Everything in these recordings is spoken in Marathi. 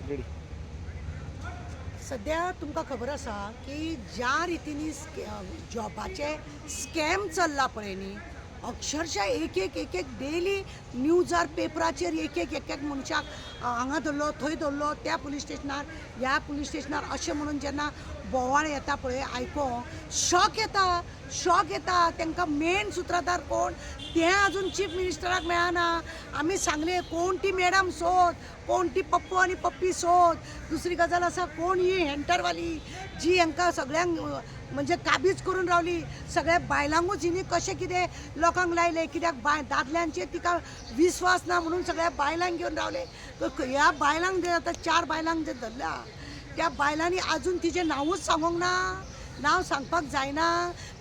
रेडी. सध्या तुमकां खबर आसा की ज्या रितीनी जॉबाचे स्कॅम चल्ला पळय न्ही, अक्षरशः एक एक डेली न्यूजार पेपराचेर एक मनशाक हांगा धरलो थंय धरलो त्या पुलीस स्टेशनार ह्या पुलीस स्टेशनार अशें म्हणून जेन्ना बोवाळ येता पळय आयकोंक शॉक येता तांकां मेन सुत्राधार कोण तें आजून चीफ मिनिस्टराक मेळना. आमी सांगलें कोण ती मॅडम सोद, कोण ती पप्पू आनी पप्पी सोद. दुसरी गजाल आसा कोण ही हँटरवाली जी हांकां सगळ्यांक म्हणजे काबीज करून रावली. सगळ्या बायलांकूच हिणी कशें कितें लोकांक लायले कित्याक दादल्यांचेर तिका विस्वास ना म्हणून सगळ्या बायलांक घेवन रावले. ह्या बायलांक जे आतां 4 बायलांक जे धरल्या त्या बायलांनी आजून तिचें नांवूच सांगूंक ना. नांव सांगपाक जायना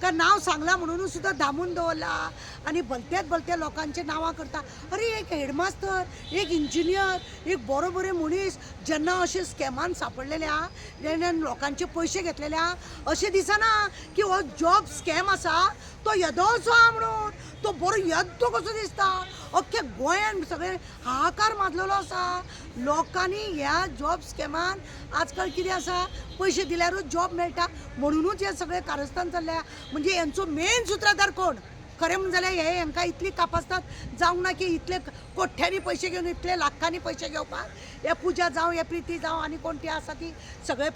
का नांव सांगलां म्हणूनच सुद्दां धामून दवरला आनी भलते लोकांचे नांवां करता. अरे एक हेडमास्तर, एक इंजिनियर, एक बरो मनीस जेन्ना अशें स्कॅमान सांपडलेले आहा जेन्ना लोकांचे पयशे घेतलेले आहा अशें दिसना की हो जॉब स्कॅम आसा तो येदोचो आहा म्हणून. तो बरो येद्दो कसो दिसता. अख्ख्या गोंयान सगळे हाहाकार माजलेलो आसा. लोकांनी ह्या जॉब स्कॅमान आजकाल कितें आसा पयशे दिल्यारूच जॉब मेळटा म्हणूनच हे सगळे कारस्थान चल्ल्या. म्हणजे यांचो मेन सुत्राधार कोण खरें म्हणून जाल्यार हे हांकां इतली कापासतात जावंक ना की इतले कोठ्यांनी पयशे घेवन इतले लाखांनी पयशे घेवपाक. हे पुजा जावं हे प्रिती जावं आनी कोण ती आसा ती सगळे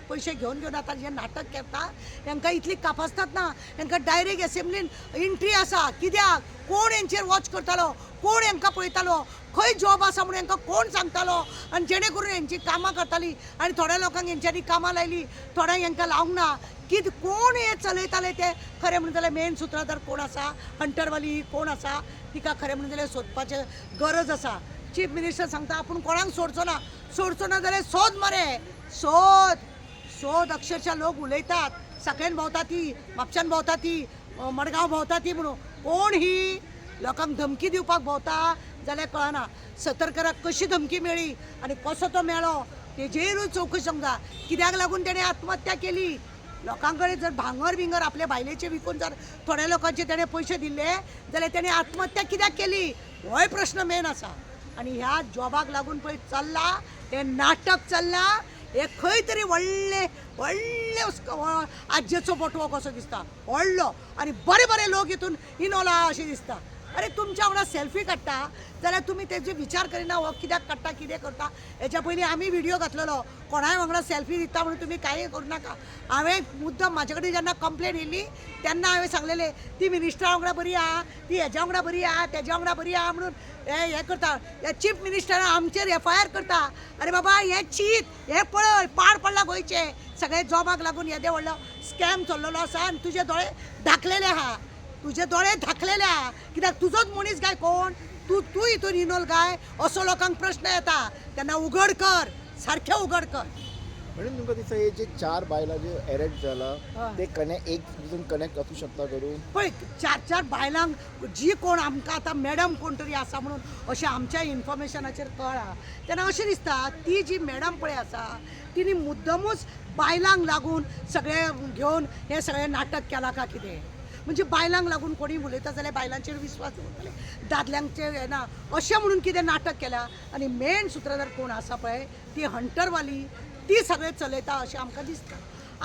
पयशे घेवन आतां जे नाटक करता हांकां इतली कापासतात ना. हांकां डायरेक्ट एसेंब्लीन एंट्री आसा. कित्याक कोण हेंचेर वॉच करतालो, कोण हांकां पळयतालो, खंय जॉब आसा म्हणून हांकां कोण सांगतालो आनी जेणे करून हेंची कामां करतालीं आनी थोड्या लोकांक हेंच्यांनी कामां लायलीं थोड्यांक हांकां लावंक ना. कोण हे चलयताले ते खरें म्हणून जाल्यार मेन सुत्राधार कोण आसा, हंटरवाली कोण आसा तिका खरें म्हणून जाल्यार सोदपाचें गरज आसा. चीफ मिनिस्टर सांगता आपूण कोणाक सोडचो ना जाल्यार सोद मरे सोद. अक्षरशः लोक उलयतात सांखळेन भोंवता ती, म्हापशान भोंवता ती, मडगांव भोंवता ती म्हणून. कोण ही लोकांक धमकी दिवपाक भोंवता जाल्यार कळना. सतर्कराक कशी धमकी मेळ्ळी आनी कसो तो मेळ्ळो तेजेरूच चवकशी समजा. कित्याक लागून तेणें आत्महत्या केली. लोकांकडे जर भांगर आपल्या बायलेचे विकून जर थोड्या लोकांचे तेणें पयशे दिले जाल्यार तेणें आत्महत्या कित्याक केली होय प्रश्न मेन आसा. आनी ह्या जॉबाक लागून पळय चल्ला हें नाटक चल्ला हे खंय तरी व्हडले आज्जेचो बटवो कसो दिसता व्हडलो आनी बरे लोक हितून इनवला अशें दिसता. अरे तुमच्या वांगडा सेल्फी काडटा जाल्यार तुमी तेजे विचार करिना हो कित्याक काडटा कितें करता. हेच्या पयलीं आमी व्हिडियो घातलेलो कोणाय वांगडा सेल्फी दिता म्हणून तुमी कांय करूं नाका. हांवें मुद्दम म्हाजे कडेन जेन्ना कंप्लेन येयली तेन्ना हांवें सांगलेलें ती मिनिस्टरा वांगडा बरी आहा, ती हेज्या वांगडा बरी आहा, तेज्या वांगडा बरी आहा म्हणून हे करता. हे चीफ मिनिस्टर आमचेर FIR करता. अरे बाबा हें चीत हें पळय पाड पडला गोंयचे सगळे जॉबाक लागून येदे व्हडलो स्कॅम चल्लेलो आसा आनी तुजे दोळे धाकलेले आहा. तुझे दोळे धाकलेले आहा कित्याक तुजोच मनीस गाय कोण तूं हितून इनवॉल्व गाय असो लोकांक प्रश्न येता तेन्ना उघड कर सारकें उघड कर. मॅडम तुमकां दिसता हे जे 4 बायलां जे अरेस्ट जाला ते एक दुसऱ्यान कनेक्ट असू शकता करून पळय 4 बायलांक जी कोण आमकां आतां मॅडम कोण तरी आसा म्हणून अशें आमच्या इन्फॉर्मेशनाचेर कळ्ळा तेन्ना अशें दिसता ती जी मॅडम पळय आसा तिणी मुद्दमूच बायलांक लागून सगळें घेवन हें सगळें नाटक केलां काय कितें. म्हणजे बायलांक लागून कोणी उलयता जाल्यार बायलांचेर विश्वास दवरतले दादल्यांचेर येना अशें म्हणून कितें नाटक केलां. आनी मेन सुत्रधार कोण आसा पळय ती हंटरवाली ती सगळें चलयता अशें आमकां दिसता.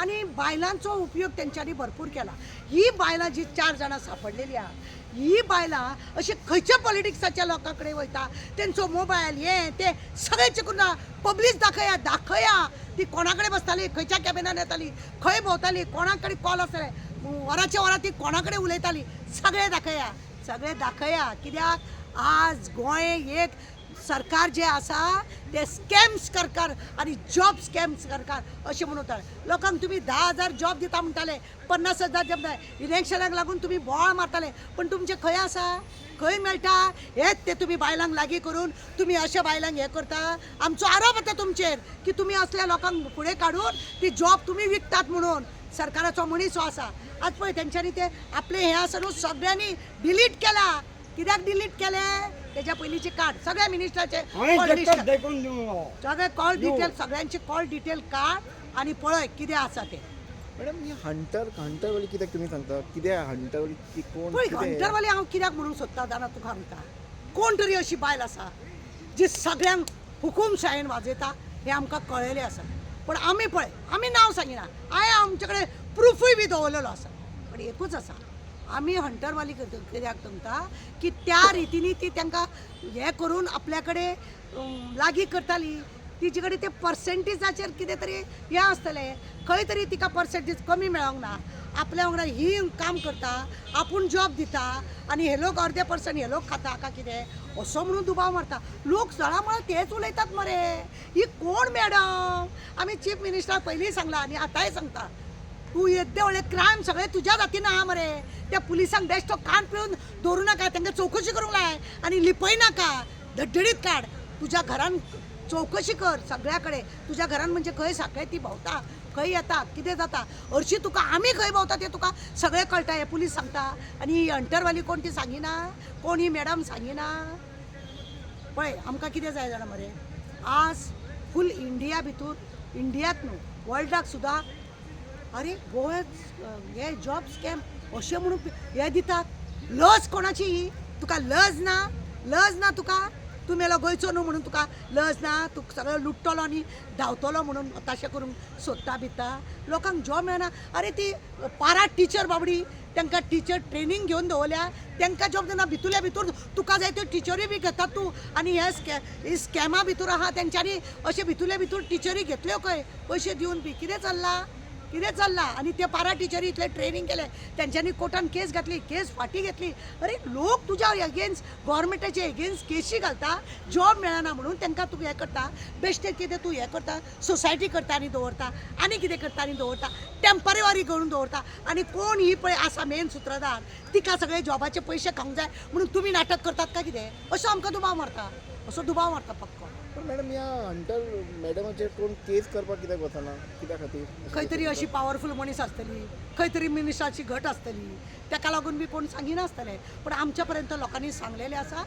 आनी बायलांचो उपयोग तेंच्यांनी भरपूर केला. ही बायलां जी 4 जाणां सांपडलेलीं आहा ही बायलां अशी खंयच्या पॉलिटिक्साच्या लोकां कडेन वयता तेंचो मोबायल हें तें सगळें चिकून पब्लीक दाखया ती कोणा कडेन बसताली खंयच्या कॅबिनान येताली खंय भोंवताली कोणा कडेन कॉल आसले वरांच्या वरां ती कोणा कडेन उलयताली सगळें दाखया. कित्याक आज गोंय एक सरकार जे आसा ते स्कॅम सरकार आनी जॉब स्कॅम सरकार अशें म्हणून लोकांक तुमी 10,000 जॉब दिता म्हणटाले 50,000 जॉब इलेक्शनाक लागून तुमी बोवाळ मारताले पण तुमचे खंय आसा खंय मेळटा हेच ते तुमी बायलांक लागीं करून तुमी अशा बायलांक हें करता. आमचो आरोप येता तुमचेर की तुमी असल्या लोकांक फुडें काडून ती जॉब तुमी विकतात म्हणून. सरकाराचो मनीस हो आसा आज पळय तेंच्यांनी ते आपले हें आसा न्हू सगळ्यांनी डिलीट केला. कित्याक डिलीट केलें तेज्या पयलींचे कार्ड सगळ्या मिनिस्टराचे सगळे कॉल डिटेल सगळ्यांचे कॉल डिटेल काड आनी पळय कितें आसा ते. मॅडम ही हंटरवाली कित्याक तुमी सांगता कित्याक हंटरवाली ती कोण पळय हंटरवाली हांव कित्याक म्हणून सोदता जाणा तुका सांगता कोण तरी अशी बायल आसा जी सगळ्यांक हुकूमशायेन वाजयता हे आमकां कळयलें आसा पण आमी नांव सांगिना हांवें आमचे कडेन प्रूफूय बी दवरलेलो आसा पण एकूच आसा आमी हंटरवाली कित्याक सांगता की त्या रितीनी ती तांकां हें करून आपल्या कडेन लागीं करताली तिचे कडेन ते पर्सेंटेजाचेर कितें तरी हें आसतलें खंय तरी तिका पर्सेंटेज कमी मेळोंक ना आपल्या वांगडा ही काम करता आपूण जॉब दिता आनी हे लोक अर्दे पर्सेंट हे लोक खाता काय कितें असो म्हणून दुबाव मारता लोक जळामळा तेच उलयतात मरे ही कोण मॅडम आमी चीफ मिनिस्टराक पयलीं सांगला आनी आतांय सांगता तू येद्दे व्हडले क्रायम सगळे तुज्या जातीन आहा मरे त्या पुलिसांक बेश्टो कान पिळून दवरूं नाका तांकां चवकशी करूंक लाय आनी लिपय नाका धडधडीत काड तुज्या घरान चवकशी कर सगळ्या कडेन तुज्या घरान म्हणजे खंय साखळे ती भोंवता खंय येता कितें जाता हरशीं तुका आमी खंय भोंवता तें तुका सगळें कळटा हे पुलीस सांगता आनी ही हंटरवाली कोण ती सांगिना कोण ही मॅडम सांगिना पळय आमकां कितें जाय जाणा मरे आज फूल इंडिया भितर इंडियाक न्हू वर्ल्डाक सुद्दां अरे गोव्यात हे जॉब स्कॅम अशें म्हणून हे दितात लज कोणाची ही तुका लज ना तुका तूं मेलो गोंयचो न्हू म्हणून तुका लज ना तूं सगळो लुट्टलो आनी धांवतलो म्हणून तशें करूंक सोदता बित्ता लोकांक जॉब मेळना अरे ती पारा टिचर बाबडी तांकां टिचर ट्रेनींग घेवन दवरल्या तांकां जॉब दिना भितूल्या भितर तुका जाय त्यो टिचरी बी घेतात तूं आनी हे स्कॅमा भितर आहा तेंच्यांनी अशे भितूल्या भितर टिचरी घेतल्यो खंय पयशे दिवन बी कितें चल्लां आनी ते पारा टिचरी इतले ट्रेनींग केले तेंच्यांनी कोर्टान केस घातली केस फाटी घेतली अरे लोक तुज्या अगेन्स्ट गव्हर्मेंटाचे अगेन्स्ट केसी घालता जॉब मेळना म्हणून तांकां तूं हें करता बेश्टें कितें तूं हें करता सोसायटी करता आनी दवरता आनी कितें करता आनी दवरता टेम्पररी करून दवरता आनी कोण ही पळय आसा मेन सुत्रधार तिका सगळे जॉबाचे पयशे खावंक जाय म्हणून तुमी नाटक करतात काय कितें असो आमकां दुबाव मारता पक्को पण मॅडम ह्या हंटर मॅडमाचेर कोण केस करपाक कित्याक वचना कित्या खातीर खंय तरी अशी पावरफूल मनीस आसतली खंय तरी मिनिस्टराची घट आसतली ताका लागून बी कोण सांगिनासतले पण आमच्या पर्यंत लोकांनी सांगलेलें आसा